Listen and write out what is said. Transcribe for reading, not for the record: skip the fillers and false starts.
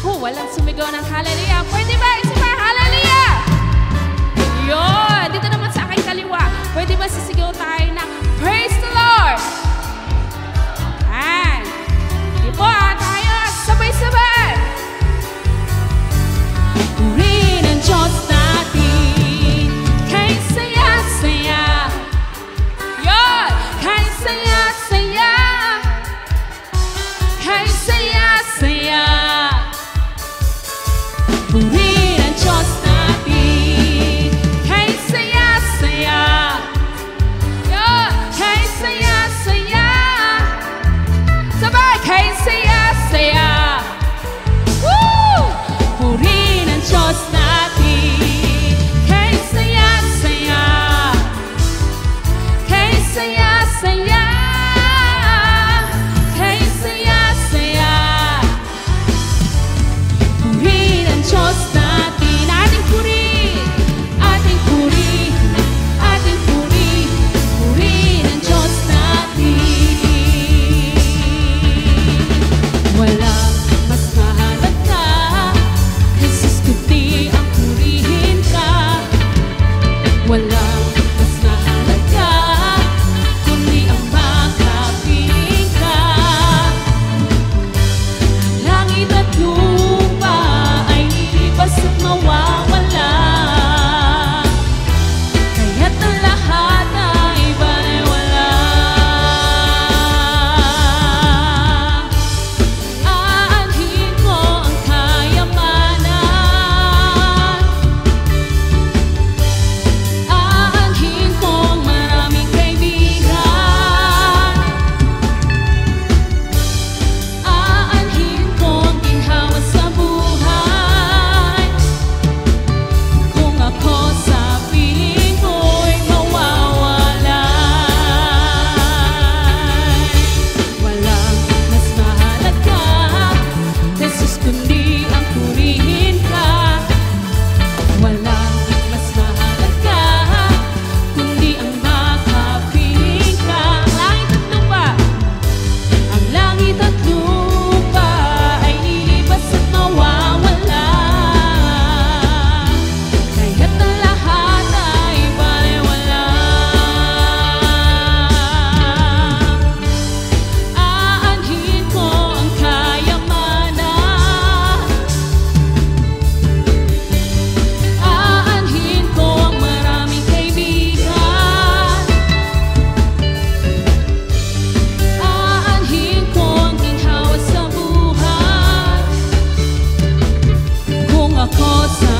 Naku, walang sumigaw ng hallelujah. Pwede ba isa pa hallelujah? Yun, dito naman sa aking kaliwa. Pwede ba sisigaw tayo ng praise the Lord? Ayan. Di po tayo sabay-sabay. Purihin ang Diyos natin, kay saya-saya. Yun, kay saya-saya. Kay saya-saya. Purihin ang Diyos natin, kay saya-saya. Yun, kay saya-saya. Sabay, kay saya-saya. Woo! Purihin ang Diyos natin, kay saya-saya. Kay saya-saya. Kay saya-saya. Purihin ang Diyos natin, ating purihin, ating purihin, ating purihin. Purihin ang Diyos natin. Walang mas mahalaga, Jesus, kundi ang purihin ka. Walang mas mahalaga, kundi ang makapiling ka. Langit at lupa ay lilibas at mawawala, kaya't ang lahat ay baliwala. Aanhin ko ang kayamanan, aanhin ko ang maraming kaibigan, aanhin ko ang ginhawa sa buhay. Kung ako sa piling ko'y mawawalay. Walang mas mahalaga, Jesus, kundi ang purihin ka. Walang mas mahalaga, kundi ang makapiling ka. Ang langit at lupa ay lilibas at mawawala, kaya't ang lahat ay baliwala. Aanhin ko ang kayamanan, aanhin ko ang maraming kaibigan, aanhin ko ang ginhawa sa buhay. Kung ako sa